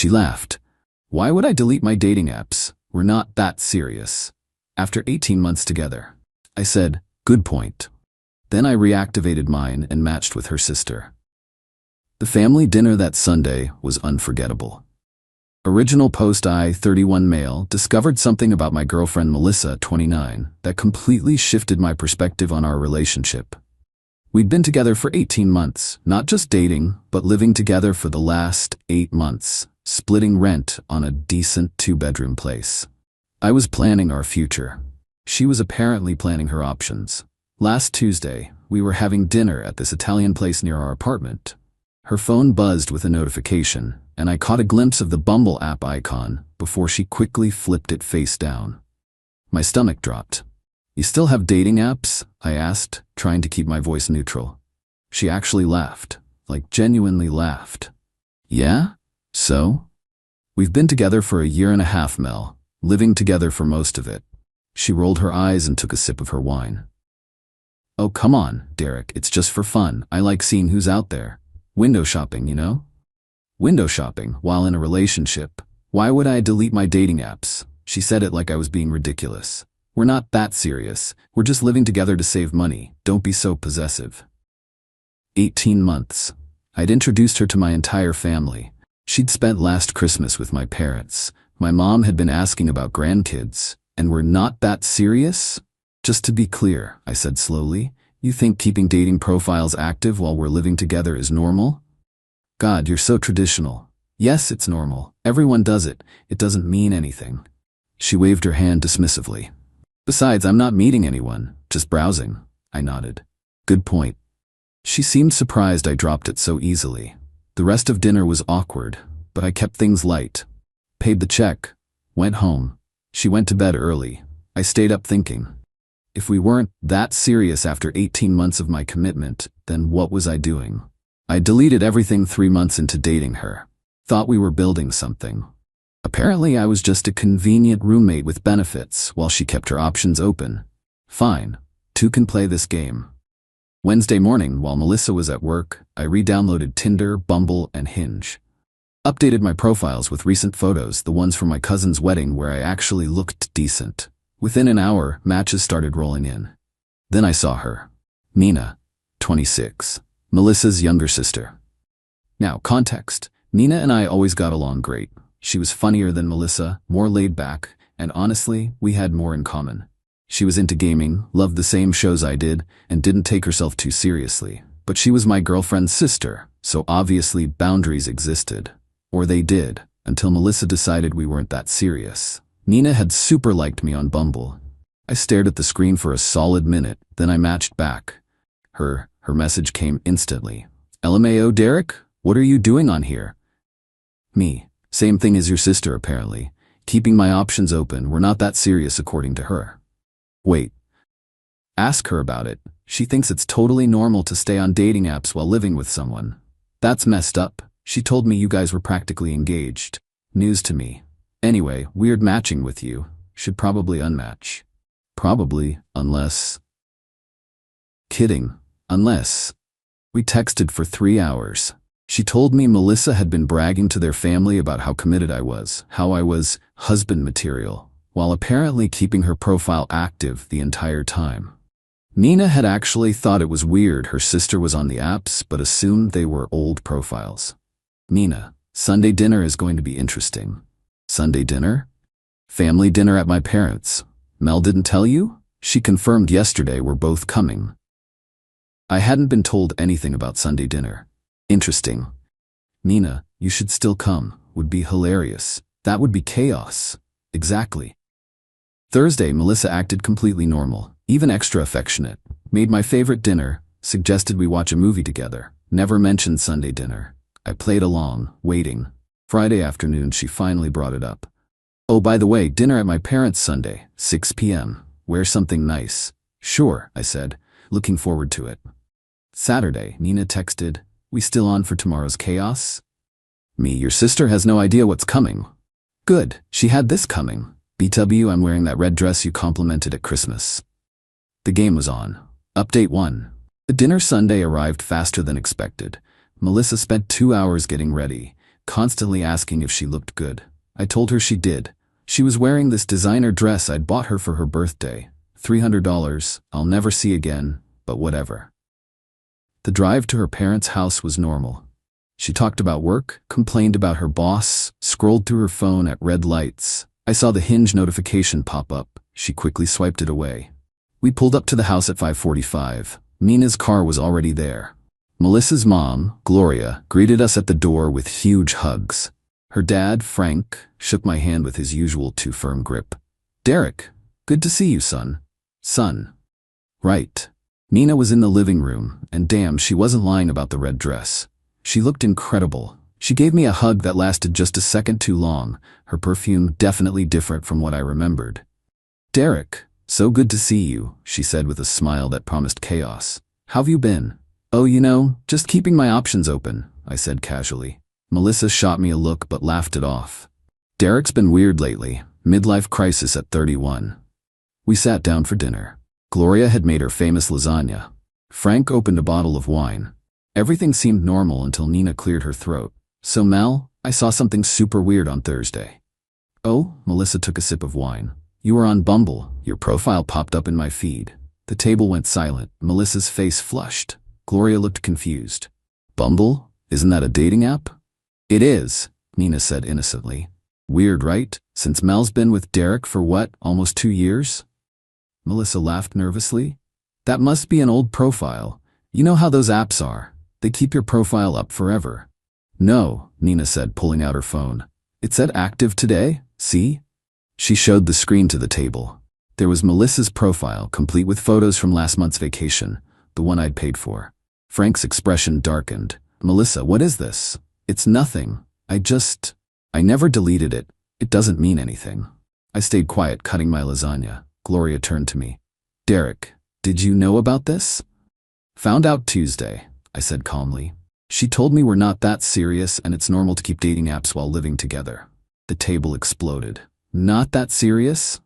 She laughed. Why would I delete my dating apps? We're not that serious. After 18 months together. I said, good point. Then I reactivated mine and matched with her sister. The family dinner that Sunday was unforgettable. Original post I, 31 male, discovered something about my girlfriend Melissa, 29, that completely shifted my perspective on our relationship. We'd been together for 18 months, not just dating, but living together for the last 8 months, splitting rent on a decent 2-bedroom place. I was planning our future. She was apparently planning her options. Last Tuesday, we were having dinner at this Italian place near our apartment. Her phone buzzed with a notification, and I caught a glimpse of the Bumble app icon before she quickly flipped it face down. My stomach dropped. You still have dating apps? I asked, trying to keep my voice neutral. She actually laughed, like genuinely laughed. Yeah? So? We've been together for a year and a half, Mel, living together for most of it. She rolled her eyes and took a sip of her wine. Oh, come on, Derek, it's just for fun. I like seeing who's out there. Window shopping, you know? Window shopping while in a relationship. Why would I delete my dating apps? She said it like I was being ridiculous. We're not that serious. We're just living together to save money. Don't be so possessive. 18 months. I'd introduced her to my entire family. She'd spent last Christmas with my parents. My mom had been asking about grandkids. And we're not that serious? Just to be clear, I said slowly, you think keeping dating profiles active while we're living together is normal? God, you're so traditional. Yes, it's normal. Everyone does it. It doesn't mean anything. She waved her hand dismissively. Besides, I'm not meeting anyone, just browsing. I nodded. Good point. She seemed surprised I dropped it so easily. The rest of dinner was awkward, but I kept things light. Paid the check. Went home. She went to bed early. I stayed up thinking. If we weren't that serious after 18 months of my commitment, then what was I doing? I deleted everything 3 months into dating her. Thought we were building something. Apparently I was just a convenient roommate with benefits while she kept her options open. Fine. Two can play this game. Wednesday morning, while Melissa was at work, I re-downloaded Tinder, Bumble, and Hinge. Updated my profiles with recent photos, the ones from my cousin's wedding where I actually looked decent. Within an hour, matches started rolling in. Then I saw her. Nina, 26, Melissa's younger sister. Now, context. Nina and I always got along great. She was funnier than Melissa, more laid back, and honestly, we had more in common. She was into gaming, loved the same shows I did, and didn't take herself too seriously. But she was my girlfriend's sister, so obviously boundaries existed. Or they did, until Melissa decided we weren't that serious. Nina had super liked me on Bumble. I stared at the screen for a solid minute, then I matched back. Her message came instantly. LMAO, Derek? What are you doing on here? Me. Same thing as your sister, apparently. Keeping my options open, we're not that serious according to her. Wait. Ask her about it. She thinks it's totally normal to stay on dating apps while living with someone. That's messed up. She told me you guys were practically engaged. News to me. Anyway, weird matching with you. Should probably unmatch. Probably, unless... Kidding. Unless... We texted for 3 hours. She told me Melissa had been bragging to their family about how committed I was, how I was husband material, while apparently keeping her profile active the entire time. Nina had actually thought it was weird her sister was on the apps, but assumed they were old profiles. Nina, Sunday dinner is going to be interesting. Sunday dinner? Family dinner at my parents'. Mel didn't tell you? She confirmed yesterday we're both coming. I hadn't been told anything about Sunday dinner. Interesting. Nina, you should still come. Would be hilarious. That would be chaos. Exactly. Thursday, Melissa acted completely normal, even extra affectionate. Made my favorite dinner, suggested we watch a movie together. Never mentioned Sunday dinner. I played along, waiting. Friday afternoon, she finally brought it up. Oh, by the way, dinner at my parents' Sunday, 6 p.m. Wear something nice. Sure, I said, looking forward to it. Saturday, Nina texted, we still on for tomorrow's chaos? Me, your sister has no idea what's coming. Good, she had this coming. BW, I'm wearing that red dress you complimented at Christmas. The game was on. Update 1. The dinner Sunday arrived faster than expected. Melissa spent 2 hours getting ready, constantly asking if she looked good. I told her she did. She was wearing this designer dress I'd bought her for her birthday. $300, I'll never see again, but whatever. The drive to her parents' house was normal. She talked about work, complained about her boss, scrolled through her phone at red lights. I saw the Hinge notification pop up. She quickly swiped it away. We pulled up to the house at 5:45. Nina's car was already there. Melissa's mom, Gloria, greeted us at the door with huge hugs. Her dad, Frank, shook my hand with his usual too firm grip. "Derek, good to see you, son." Son. Right. Nina was in the living room, and damn, she wasn't lying about the red dress. She looked incredible. She gave me a hug that lasted just a second too long, her perfume definitely different from what I remembered. "Derek, so good to see you," she said with a smile that promised chaos. "How've you been?" "Oh, just keeping my options open," I said casually. Melissa shot me a look but laughed it off. "Derek's been weird lately, midlife crisis at 31. We sat down for dinner. Gloria had made her famous lasagna. Frank opened a bottle of wine. Everything seemed normal until Nina cleared her throat. "So Mel, I saw something super weird on Thursday." "Oh?" Melissa took a sip of wine. "You were on Bumble. Your profile popped up in my feed." The table went silent. Melissa's face flushed. Gloria looked confused. "Bumble? Isn't that a dating app?" "It is," Nina said innocently. "Weird, right? Since Mel's been with Derek for what, almost 2 years?" Melissa laughed nervously. "That must be an old profile. You know how those apps are. They keep your profile up forever." "No," Nina said, pulling out her phone. "It said active today, see?" She showed the screen to the table. There was Melissa's profile, complete with photos from last month's vacation, the one I'd paid for. Frank's expression darkened. "Melissa, what is this?" "It's nothing. I never deleted it. It doesn't mean anything." I stayed quiet, cutting my lasagna. Gloria turned to me. "Derek, did you know about this?" "Found out Tuesday," I said calmly. "She told me we're not that serious and it's normal to keep dating apps while living together." The table exploded. "Not that serious?"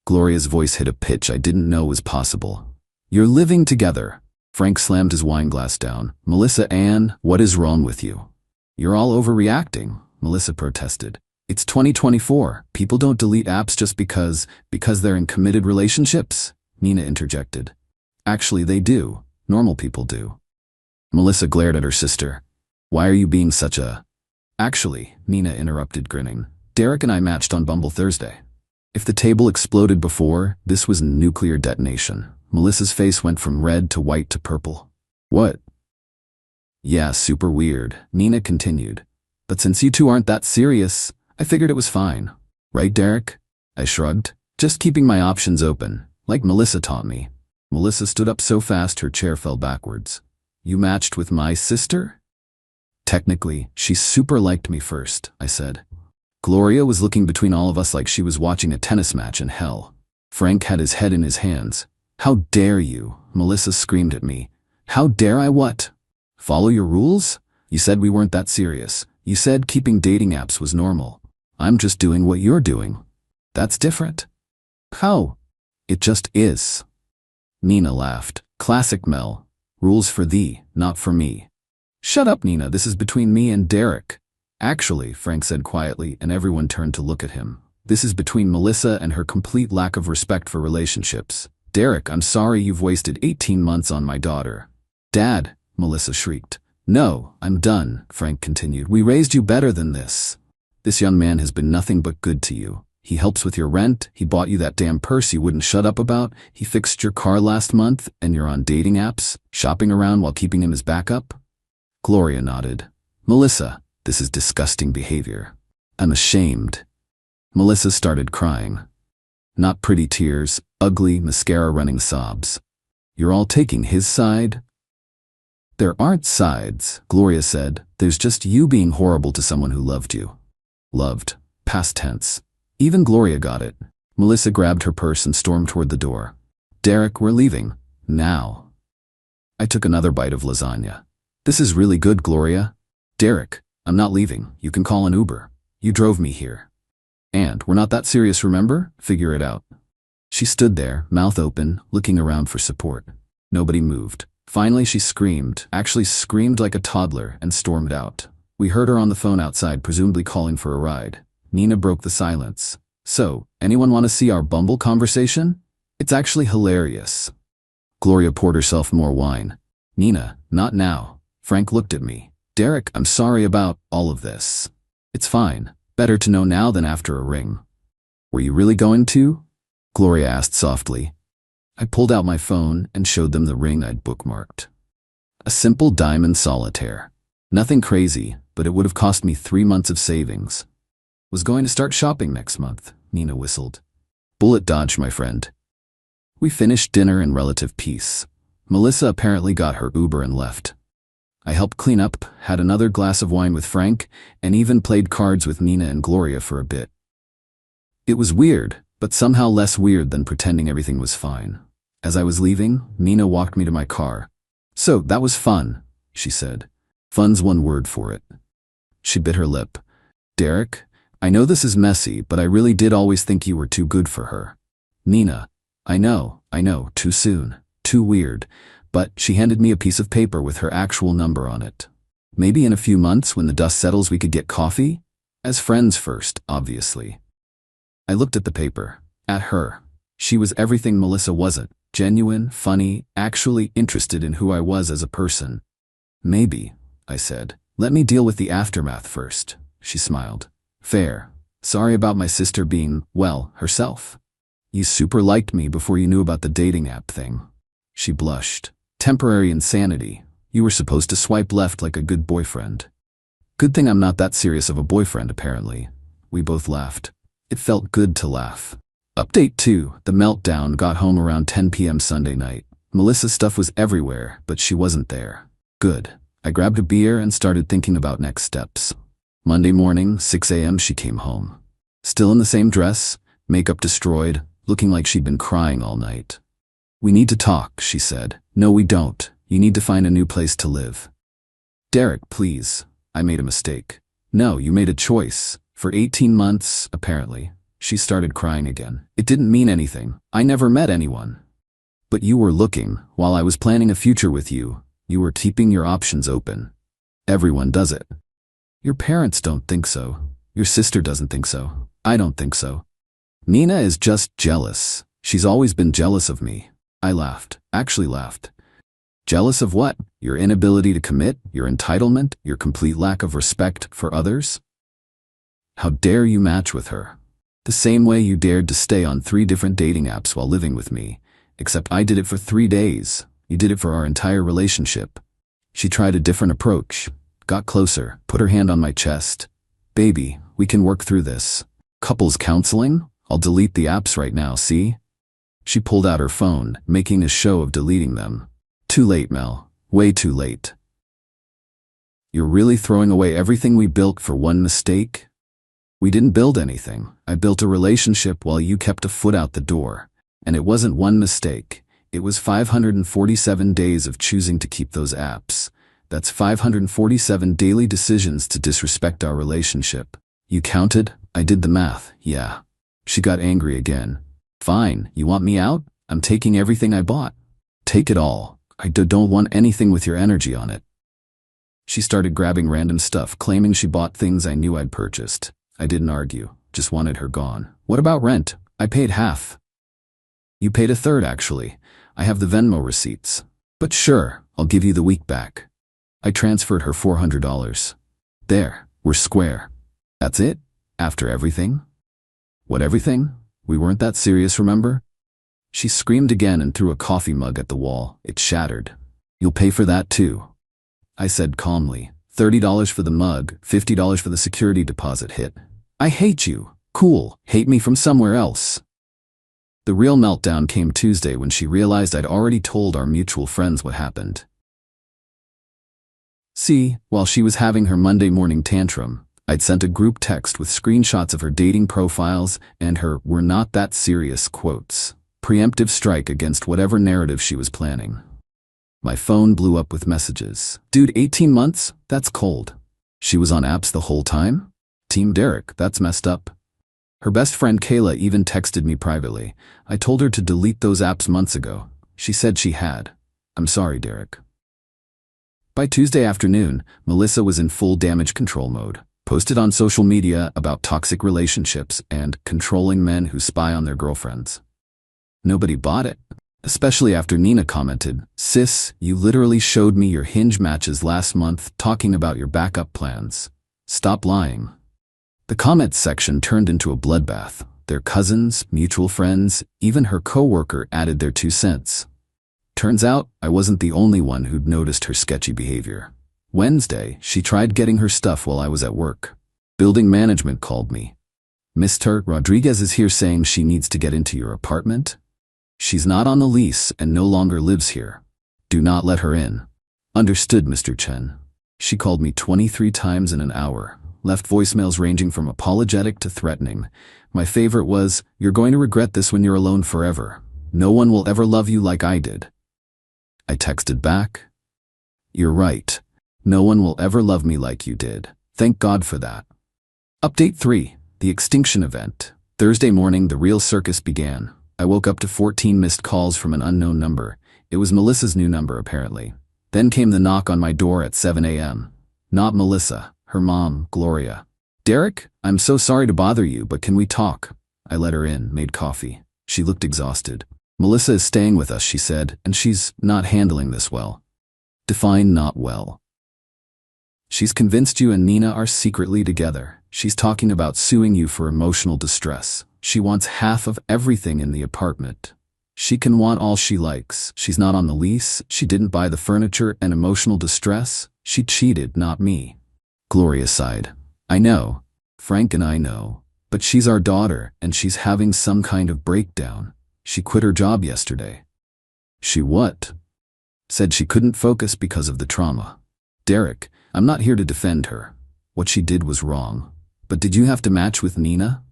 Gloria's voice hit a pitch I didn't know was possible. "You're living together." Frank slammed his wine glass down. "Melissa Ann, what is wrong with you?" "You're all overreacting," Melissa protested. "It's 2024. People don't delete apps just because they're in committed relationships," Nina interjected. "Actually, they do. Normal people do." Melissa glared at her sister. "Why are you being such a—" "Actually," Nina interrupted, grinning. "Derek and I matched on Bumble Thursday." If the table exploded before, this was nuclear detonation. Melissa's face went from red to white to purple. "What?" "Yeah, super weird," Nina continued. "But since you two aren't that serious, I figured it was fine. Right, Derek?" I shrugged. "Just keeping my options open, like Melissa taught me." Melissa stood up so fast her chair fell backwards. "You matched with my sister?" "Technically, she super liked me first," I said. Gloria was looking between all of us like she was watching a tennis match in hell. Frank had his head in his hands. "How dare you?" Melissa screamed at me. "How dare I what? Follow your rules? You said we weren't that serious. You said keeping dating apps was normal. I'm just doing what you're doing. That's different." "How?" "It just is." Nina laughed. "Classic Mel. Rules for thee, not for me." "Shut up, Nina. This is between me and Derek." "Actually," Frank said quietly, and everyone turned to look at him. "This is between Melissa and her complete lack of respect for relationships. Derek, I'm sorry you've wasted 18 months on my daughter." "Dad," Melissa shrieked. "No, I'm done," Frank continued. "We raised you better than this. This young man has been nothing but good to you. He helps with your rent, he bought you that damn purse you wouldn't shut up about, he fixed your car last month, and you're on dating apps, shopping around while keeping him as backup?" Gloria nodded. "Melissa, this is disgusting behavior. I'm ashamed." Melissa started crying. Not pretty tears, ugly, mascara-running sobs. "You're all taking his side?" "There aren't sides," Gloria said. "There's just you being horrible to someone who loved you." Loved. Past tense. Even Gloria got it. Melissa grabbed her purse and stormed toward the door. "Derek, we're leaving. Now." I took another bite of lasagna. "This is really good, Gloria." "Derek, I'm not leaving. You can call an Uber. You drove me here. And we're not that serious, remember? Figure it out." She stood there, mouth open, looking around for support. Nobody moved. Finally she screamed, actually screamed like a toddler, and stormed out. We heard her on the phone outside, presumably calling for a ride. Nina broke the silence. So, anyone want to see our Bumble conversation? It's actually hilarious. Gloria poured herself more wine. Nina, not now. Frank looked at me. Derek, I'm sorry about all of this. It's fine. Better to know now than after a ring. Were you really going to? Gloria asked softly. I pulled out my phone and showed them the ring I'd bookmarked. A simple diamond solitaire. Nothing crazy, but it would have cost me 3 months of savings. Was going to start shopping next month, Nina whistled. Bullet dodge, my friend. We finished dinner in relative peace. Melissa apparently got her Uber and left. I helped clean up, had another glass of wine with Frank, and even played cards with Nina and Gloria for a bit. It was weird, but somehow less weird than pretending everything was fine. As I was leaving, Nina walked me to my car. So, that was fun, she said. Fun's one word for it. She bit her lip. Derek, I know this is messy, but I really did always think you were too good for her. Nina, I know, too soon, too weird, but she handed me a piece of paper with her actual number on it. Maybe in a few months when the dust settles we could get coffee? As friends first, obviously. I looked at the paper, at her. She was everything Melissa wasn't, genuine, funny, actually interested in who I was as a person. Maybe, I said. Let me deal with the aftermath first, she smiled. Fair. Sorry about my sister being, well, herself. You super liked me before you knew about the dating app thing. She blushed. Temporary insanity. You were supposed to swipe left like a good boyfriend. Good thing I'm not that serious of a boyfriend, apparently. We both laughed. It felt good to laugh. Update 2. The meltdown. Got home around 10 p.m. Sunday night. Melissa's stuff was everywhere, but she wasn't there. Good. I grabbed a beer and started thinking about next steps. Monday morning, 6 a.m. she came home. Still in the same dress, makeup destroyed, looking like she'd been crying all night. We need to talk, she said. No, we don't. You need to find a new place to live. Derek, please. I made a mistake. No, you made a choice. For 18 months, apparently. She started crying again. It didn't mean anything. I never met anyone. But you were looking. While I was planning a future with you, you were keeping your options open. Everyone does it. Your parents don't think so. Your sister doesn't think so. I don't think so. Nina is just jealous. She's always been jealous of me. I laughed. Actually laughed. Jealous of what? Your inability to commit? Your entitlement? Your complete lack of respect for others? How dare you match with her? The same way you dared to stay on 3 different dating apps while living with me. Except I did it for 3 days. You did it for our entire relationship. She tried a different approach. Got closer, put her hand on my chest. Baby, we can work through this. Couples counseling? I'll delete the apps right now, see? She pulled out her phone, making a show of deleting them. Too late, Mel. Way too late. You're really throwing away everything we built for one mistake? We didn't build anything. I built a relationship while you kept a foot out the door. And it wasn't one mistake. It was 547 days of choosing to keep those apps. That's 547 daily decisions to disrespect our relationship. You counted? I did the math, yeah. She got angry again. Fine, you want me out? I'm taking everything I bought. Take it all. I don't want anything with your energy on it. She started grabbing random stuff, claiming she bought things I knew I'd purchased. I didn't argue, just wanted her gone. What about rent? I paid half. You paid a third, actually. I have the Venmo receipts. But sure, I'll give you the week back. I transferred her $400. There, we're square. That's it? After everything? What everything? We weren't that serious, remember? She screamed again and threw a coffee mug at the wall. It shattered. You'll pay for that too. I said calmly. $30 for the mug, $50 for the security deposit hit. I hate you. Cool, hate me from somewhere else. The real meltdown came Tuesday when she realized I'd already told our mutual friends what happened. See, while she was having her Monday morning tantrum, I'd sent a group text with screenshots of her dating profiles and her "we're not that serious" quotes. Preemptive strike against whatever narrative she was planning. My phone blew up with messages. Dude, 18 months? That's cold. She was on apps the whole time? Team Derek, that's messed up. Her best friend Qley even texted me privately. I told her to delete those apps months ago. She said she had. I'm sorry, Derek. By Tuesday afternoon, Melissa was in full damage control mode. Posted on social media about toxic relationships and controlling men who spy on their girlfriends. Nobody bought it, especially after Nina commented, "Sis, you literally showed me your Hinge matches last month talking about your backup plans. Stop lying." The comments section turned into a bloodbath. Their cousins, mutual friends, even her coworker added their 2 cents. Turns out, I wasn't the only one who'd noticed her sketchy behavior. Wednesday, she tried getting her stuff while I was at work. Building management called me. "Mr. Rodriguez is here saying she needs to get into your apartment. She's not on the lease and no longer lives here. Do not let her in." "Understood, Mr. Chen." She called me 23 times in an hour, left voicemails ranging from apologetic to threatening. My favorite was, "You're going to regret this when you're alone forever. No one will ever love you like I did." I texted back, "You're right. No one will ever love me like you did. Thank God for that." Update 3. The Extinction Event. Thursday morning, the real circus began. I woke up to 14 missed calls from an unknown number. It was Melissa's new number, apparently. Then came the knock on my door at 7 a.m. Not Melissa, her mom, Gloria. "Derek, I'm so sorry to bother you, but can we talk?" I let her in, made coffee. She looked exhausted. "Melissa is staying with us," she said, "and she's not handling this well." Define not well. "She's convinced you and Nina are secretly together. She's talking about suing you for emotional distress. She wants half of everything in the apartment. She can want all she likes. She's not on the lease. She didn't buy the furniture and emotional distress. She cheated, not me." Gloria sighed. "I know. Frank and I know. But she's our daughter, and she's having some kind of breakdown. She quit her job yesterday." "She what?" "Said she couldn't focus because of the trauma." "Derek, I'm not here to defend her. What she did was wrong. But did you have to match with Nina?"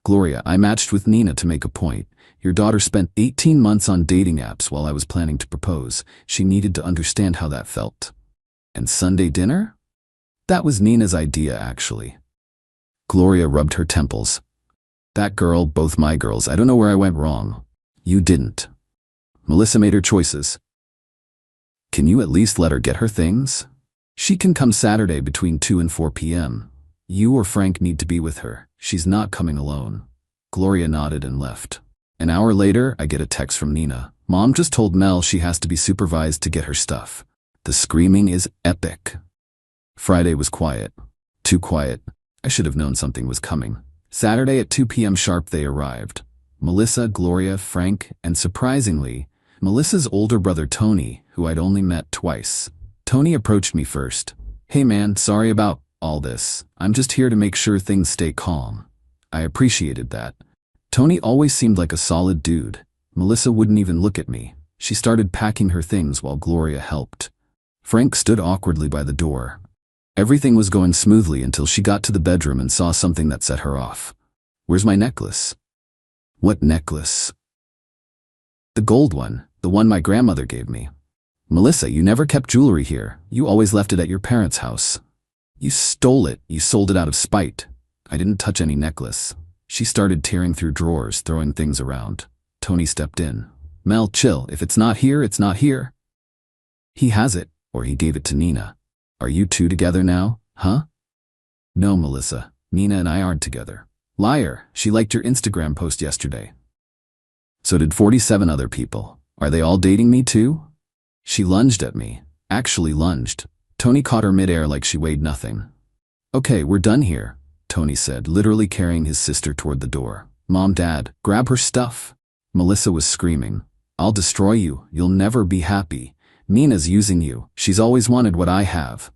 "Gloria, I matched with Nina to make a point. Your daughter spent 18 months on dating apps while I was planning to propose. She needed to understand how that felt." "And Sunday dinner?" "That was Nina's idea, actually." Gloria rubbed her temples. "That girl, both my girls, I don't know where I went wrong." "You didn't. Melissa made her choices. Can you at least let her get her things? She can come Saturday between 2 and 4 p.m. You or Frank need to be with her. She's not coming alone." Gloria nodded and left. An hour later, I get a text from Nina. "Mom just told Mel she has to be supervised to get her stuff. The screaming is epic." Friday was quiet. Too quiet. I should have known something was coming. Saturday at 2 p.m. sharp they arrived. Melissa, Gloria, Frank, and surprisingly, Melissa's older brother Tony, who I'd only met twice. Tony approached me first. "Hey man, sorry about all this. I'm just here to make sure things stay calm." I appreciated that. Tony always seemed like a solid dude. Melissa wouldn't even look at me. She started packing her things while Gloria helped. Frank stood awkwardly by the door. Everything was going smoothly until she got to the bedroom and saw something that set her off. "Where's my necklace?" "What necklace?" "The gold one, the one my grandmother gave me." "Melissa, you never kept jewelry here. You always left it at your parents' house." "You stole it. You sold it out of spite." "I didn't touch any necklace." She started tearing through drawers, throwing things around. Tony stepped in. "Mel, chill. If it's not here, it's not here." "He has it, or he gave it to Nina." "Are you two together now, huh?" "No, Melissa. Nina and I aren't together." "Liar. She liked your Instagram post yesterday." "So did 47 other people. Are they all dating me too?" She lunged at me. Actually lunged. Tony caught her midair like she weighed nothing. "Okay, we're done here," Tony said, literally carrying his sister toward the door. "Mom, Dad, grab her stuff." Melissa was screaming. "I'll destroy you. You'll never be happy. Nina's using you. She's always wanted what I have."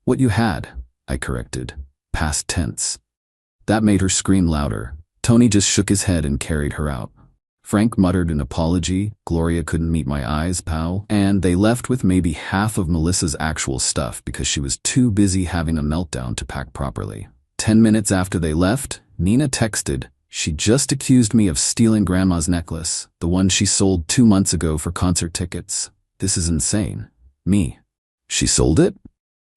"What you had," I corrected. Past tense. That made her scream louder. Tony just shook his head and carried her out. Frank muttered an apology, Gloria couldn't meet my eyes, pal, and they left with maybe half of Melissa's actual stuff because she was too busy having a meltdown to pack properly. 10 minutes after they left, Nina texted, "She just accused me of stealing Grandma's necklace, the one she sold 2 months ago for concert tickets. This is insane." Me. "She sold it?"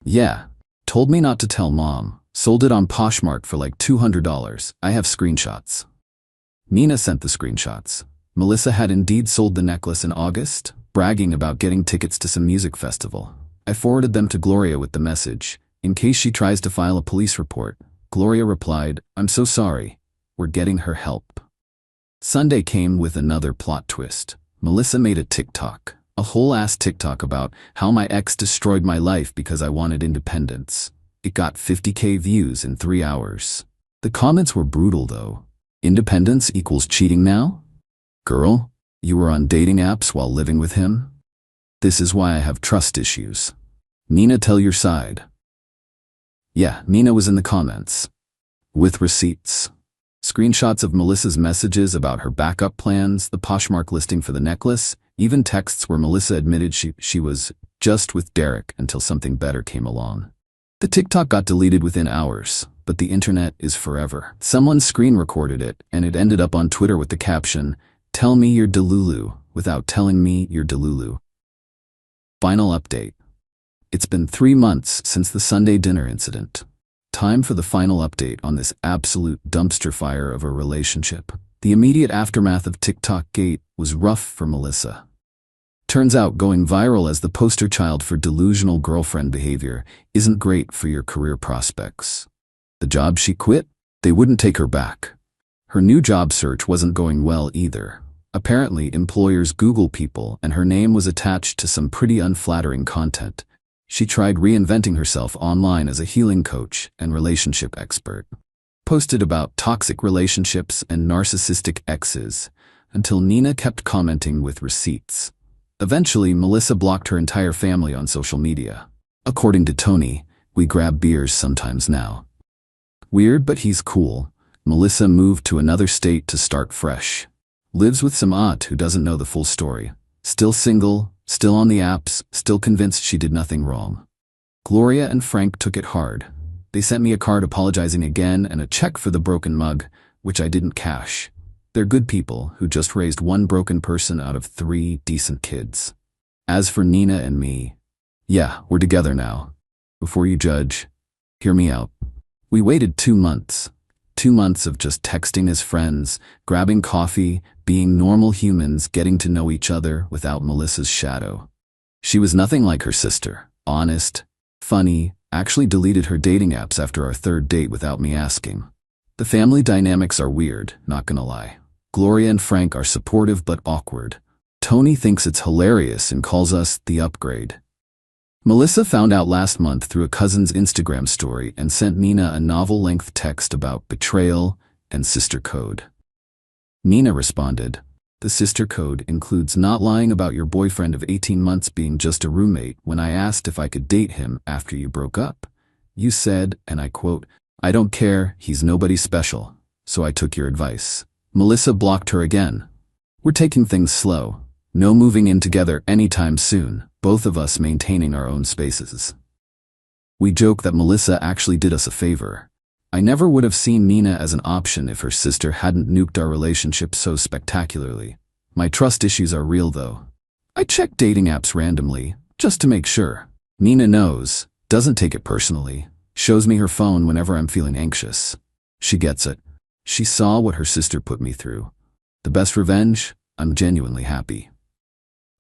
"Yeah. Told me not to tell Mom. Sold it on Poshmark for like $200. I have screenshots." Nina sent the screenshots. Melissa had indeed sold the necklace in August, bragging about getting tickets to some music festival. I forwarded them to Gloria with the message, in case she tries to file a police report. Gloria replied, "I'm so sorry. We're getting her help." Sunday came with another plot twist. Melissa made a TikTok, a whole-ass TikTok about how my ex destroyed my life because I wanted independence. It got 50K views in 3 hours. The comments were brutal though. Independence equals cheating now? Girl, you were on dating apps while living with him? This is why I have trust issues. Nina, tell your side. Yeah, Nina was in the comments. With receipts. Screenshots of Melissa's messages about her backup plans, the Poshmark listing for the necklace, even texts where Melissa admitted she was just with Derek until something better came along. The TikTok got deleted within hours, but the internet is forever. Someone screen recorded it, and it ended up on Twitter with the caption, "Tell me you're Delulu without telling me you're Delulu." Final update. It's been 3 months since the Sunday dinner incident. Time for the final update on this absolute dumpster fire of a relationship. The immediate aftermath of TikTok Gate was rough for Melissa. Turns out going viral as the poster child for delusional girlfriend behavior isn't great for your career prospects. The job she quit? They wouldn't take her back. Her new job search wasn't going well either. Apparently, employers Google people, and her name was attached to some pretty unflattering content. She tried reinventing herself online as a healing coach and relationship expert. Posted about toxic relationships and narcissistic exes, until Nina kept commenting with receipts. Eventually, Melissa blocked her entire family on social media. According to Tony, "We grab beers sometimes now." Weird, but he's cool. Melissa moved to another state to start fresh. Lives with some aunt who doesn't know the full story. Still single, still on the apps, still convinced she did nothing wrong. Gloria and Frank took it hard. They sent me a card apologizing again and a check for the broken mug, which I didn't cash. They're good people who just raised one broken person out of 3 decent kids. As for Nina and me, yeah, we're together now. Before you judge, hear me out. We waited 2 months. 2 months of just texting as friends, grabbing coffee, being normal humans, getting to know each other without Melissa's shadow. She was nothing like her sister. Honest, funny, actually deleted her dating apps after our 3rd date without me asking. The family dynamics are weird, not gonna lie. Gloria and Frank are supportive but awkward. Tony thinks it's hilarious and calls us the upgrade. Melissa found out last month through a cousin's Instagram story and sent Nina a novel-length text about betrayal and sister code. Nina responded, "The sister code includes not lying about your boyfriend of 18 months being just a roommate when I asked if I could date him after you broke up. You said, and I quote, 'I don't care, he's nobody special, so I took your advice.'" Melissa blocked her again. "We're taking things slow. No moving in together anytime soon, both of us maintaining our own spaces." We joke that Melissa actually did us a favor. I never would have seen Nina as an option if her sister hadn't nuked our relationship so spectacularly. My trust issues are real though. I check dating apps randomly, just to make sure. Nina knows, doesn't take it personally, shows me her phone whenever I'm feeling anxious. She gets it. She saw what her sister put me through. The best revenge? I'm genuinely happy.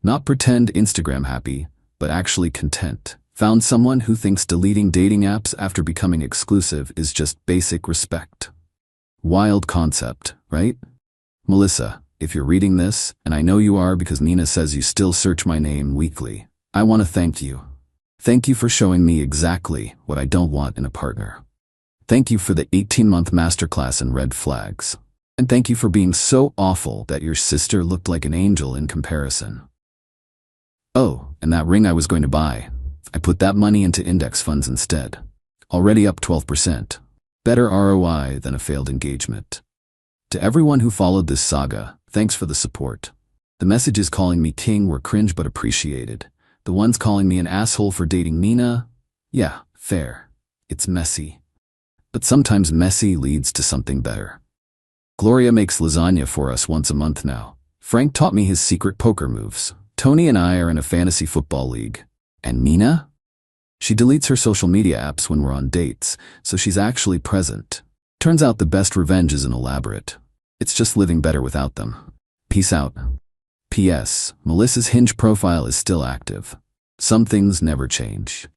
Not pretend Instagram happy, but actually content. Found someone who thinks deleting dating apps after becoming exclusive is just basic respect. Wild concept, right? Melissa, if you're reading this, and I know you are because Nina says you still search my name weekly, I want to thank you. Thank you for showing me exactly what I don't want in a partner. Thank you for the 18-month masterclass in red flags. And thank you for being so awful that your sister looked like an angel in comparison. Oh, and that ring I was going to buy. I put that money into index funds instead. Already up 12%. Better ROI than a failed engagement. To everyone who followed this saga, thanks for the support. The messages calling me king were cringe but appreciated. The ones calling me an asshole for dating Nina? Yeah, fair. It's messy. But sometimes messy leads to something better. Gloria makes lasagna for us once a month now. Frank taught me his secret poker moves. Tony and I are in a fantasy football league. And Nina? She deletes her social media apps when we're on dates, so she's actually present. Turns out the best revenge isn't elaborate. It's just living better without them. Peace out. P.S. Melissa's Hinge profile is still active. Some things never change.